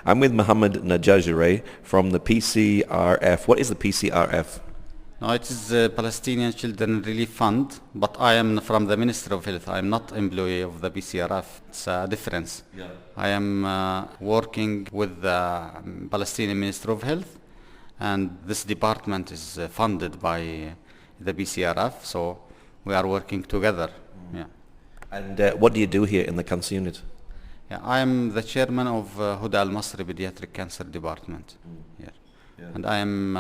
I'm with Mohammad Najajreh from the PCRF. What is the PCRF? No, it is the Palestinian Children Relief Fund, but I am from the Ministry of Health. I am not employee of the PCRF. It's a difference. Yeah. I am working with the Palestinian Ministry of Health, and this department is funded by the PCRF, so we are working together. Yeah. And what do you do here in the cancer unit? Yeah, I am the chairman of Huda Masri Pediatric Cancer Department here. Yeah. And I am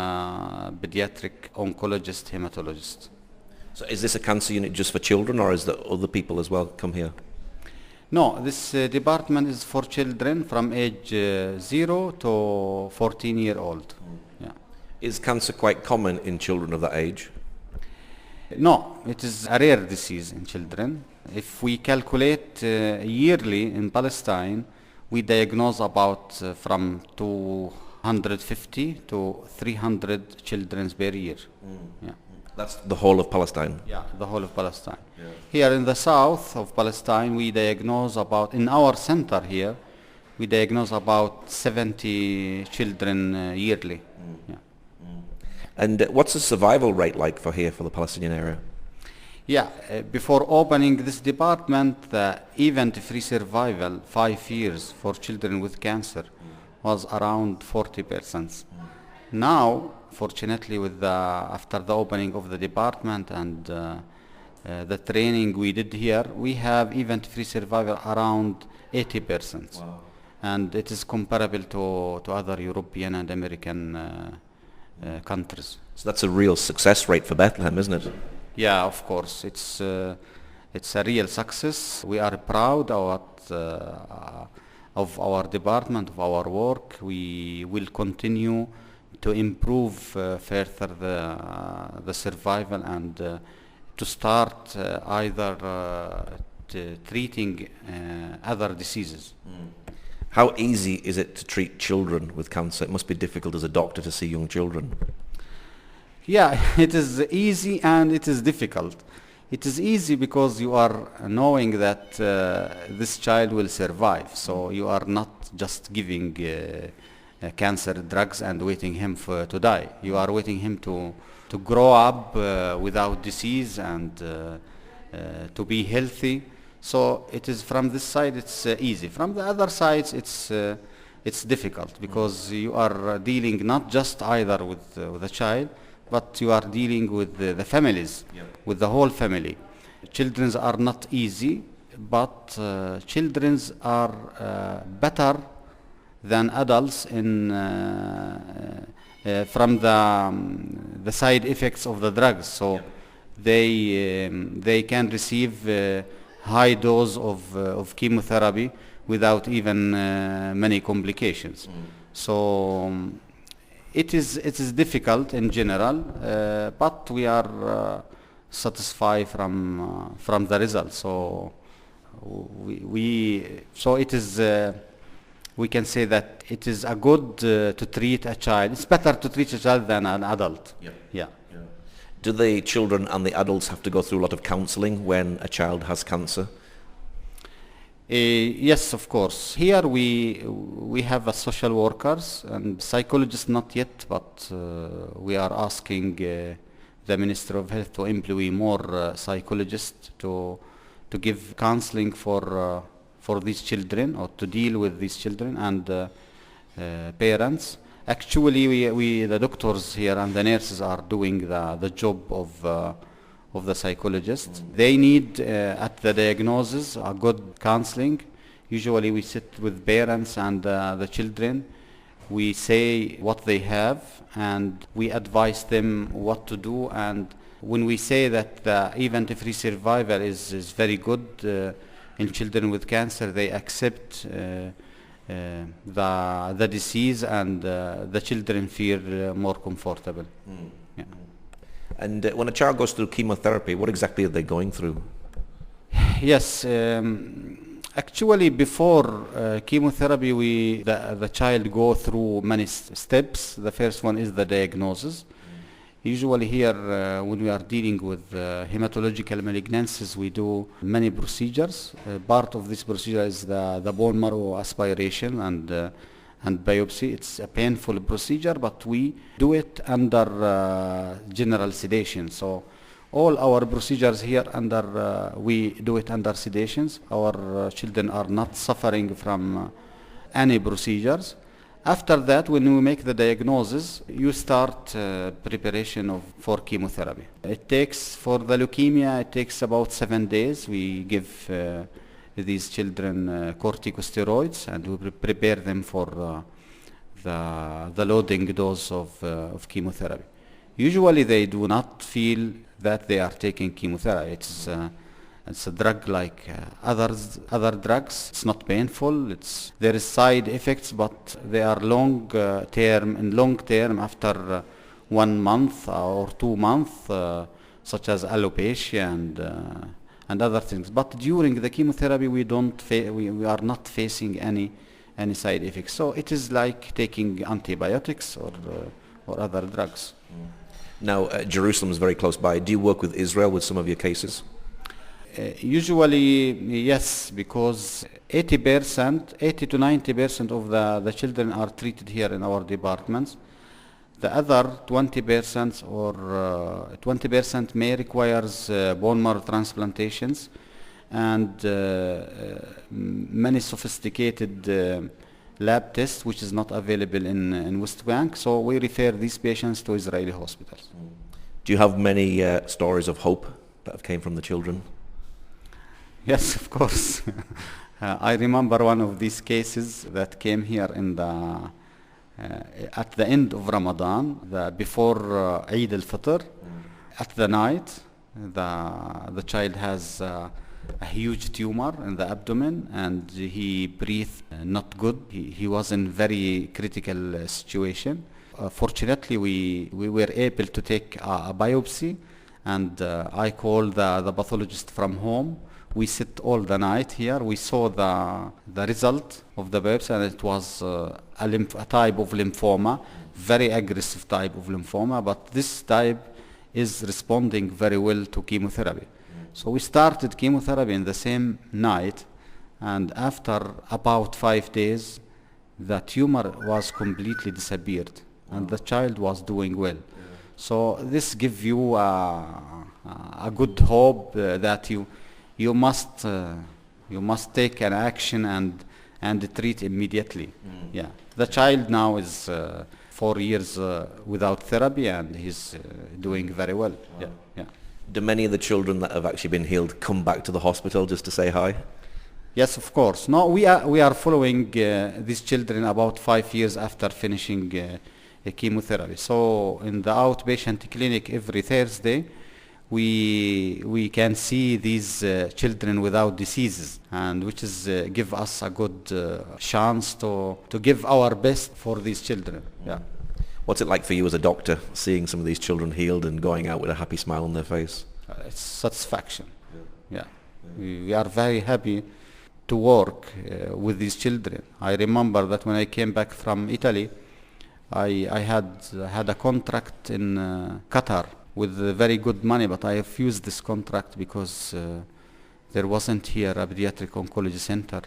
pediatric oncologist, hematologist. So is this a cancer unit just for children, or is there other people as well come here? No, this department is for children from age 0 to 14-year-old. Yeah. Is cancer quite common in children of that age? No, it is a rare disease in children. If we calculate yearly in Palestine, we diagnose about from 250 to 300 children per year. Yeah. That's the whole of Palestine? Yeah, the whole of Palestine. Yeah. Here in the south of Palestine, we diagnose about, in our center here, we diagnose about 70 children yearly. Yeah. And what's the survival rate like for here, for the Palestinian area? Yeah, before opening this department, the event-free survival, 5 years for children with cancer, was around 40%. Now, fortunately, after the opening of the department and the training we did here, we have event-free survival around 80%. Wow. And it is comparable to other European and American countries. So that's a real success rate for Bethlehem, isn't it? Yeah, of course. It's a real success. We are proud of our department, of our work. We will continue to improve further the survival and to start either treating other diseases. How easy is it to treat children with cancer? It must be difficult as a doctor to see young children. Yeah, it is easy and it is difficult. It is easy because you are knowing that this child will survive. So you are not just giving cancer drugs and waiting him to die. You are waiting him to grow up without disease and to be healthy. So it is from this side it's easy. From the other sides it's difficult because you are dealing not just either with the child, but you are dealing with the families, with the whole family. Children are not easy, but children are better than adults in from the side effects of the drugs. So they can receive high dose of chemotherapy without even many complications. So it is difficult in general, but we are satisfied from the results. So it is we can say that it is a good to treat a child. It's better to treat a child than an adult. Yeah. Do the children and the adults have to go through a lot of counseling when a child has cancer? Yes, of course. Here we have social workers and psychologists not yet, but we are asking the Ministry of Health to employ more psychologists to give counseling for these children or to deal with these children and parents. Actually, we the doctors here and the nurses are doing the job of the psychologists. They need at the diagnosis a good counseling. Usually we sit with parents and the children. We say what they have and we advise them what to do. And when we say that the event-free survival is very good in children with cancer, they accept the disease and the children feel more comfortable. Yeah. And when a child goes through chemotherapy, what exactly are they going through? Yes, actually before chemotherapy, the child go through many steps. The first one is the diagnosis. Usually here, when we are dealing with hematological malignancies, we do many procedures. Part of this procedure is the bone marrow aspiration and and biopsy. It's a painful procedure, but we do it under general sedation. So all our procedures here we do it under sedations. Our children are not suffering from any procedures. After that, when we make the diagnosis, you start preparation for chemotherapy. It takes, for the leukemia, it takes about 7 days. We give these children corticosteroids, and we prepare them for the loading dose of chemotherapy. Usually they do not feel that they are taking chemotherapy. It's a drug like other drugs. It's not painful. There is side effects, but they are long term after 1 month or 2 months, such as alopecia and other things. But during the chemotherapy, we are not facing any side effects. So it is like taking antibiotics or other drugs. Now, Jerusalem is very close by. Do you work with Israel with some of your cases? Usually, yes, because 80 to 90% of the children are treated here in our departments. The other 20% or 20% may requires bone marrow transplantations and many sophisticated lab tests, which is not available in West Bank. So we refer these patients to Israeli hospitals. Do you have many stories of hope that came from the children? Yes, of course. I remember one of these cases that came here at the end of Ramadan, before Eid al-Fitr. At the night, the child has a huge tumor in the abdomen, and he breathed not good. He was in very critical situation. Fortunately, we were able to take a biopsy, and I called the pathologist from home. We sit all the night here. We saw the result of the biopsy, and it was a type of lymphoma, very aggressive type of lymphoma, but this type is responding very well to chemotherapy. So we started chemotherapy in the same night, and after about 5 days, the tumor was completely disappeared, and the child was doing well. So this gives you a good hope that you must take an action and treat immediately. Yeah, the child now is 4 years without therapy, and he's doing very well. Yeah. Do many of the children that have actually been healed come back to the hospital just to say hi? Yes, of course. No, we are following these children about 5 years after finishing chemotherapy. So in the outpatient clinic every Thursday, we can see these children without diseases, and which is give us a good chance to give our best for these children. Yeah. What's it like for you as a doctor, seeing some of these children healed and going out with a happy smile on their face? It's satisfaction. Yeah. We are very happy to work with these children. I remember that when I came back from Italy, I had a contract in Qatar with very good money, but I refused this contract because there wasn't here a pediatric oncology center.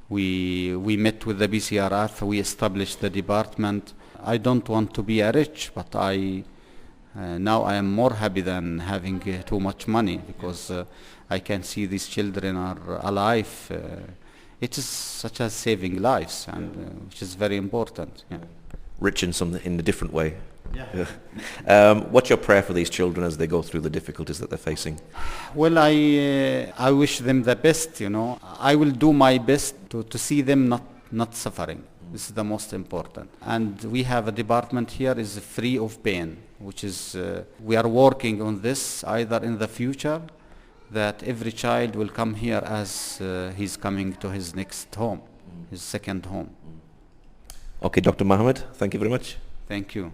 We met with the BCRF, we established the department. I don't want to be rich, but now I am more happy than having too much money, because I can see these children are alive. It is such as saving lives, and which is very important. Yeah. Rich in a different way. What's your prayer for these children as they go through the difficulties that they're facing? Well, I wish them the best. I will do my best to see them not suffering. This is the most important. And we have a department here is free of pain, which is we are working on this either in the future, that every child will come here as he's coming to his next home, his second home. Okay, Dr. Mohammed, thank you very much. Thank you.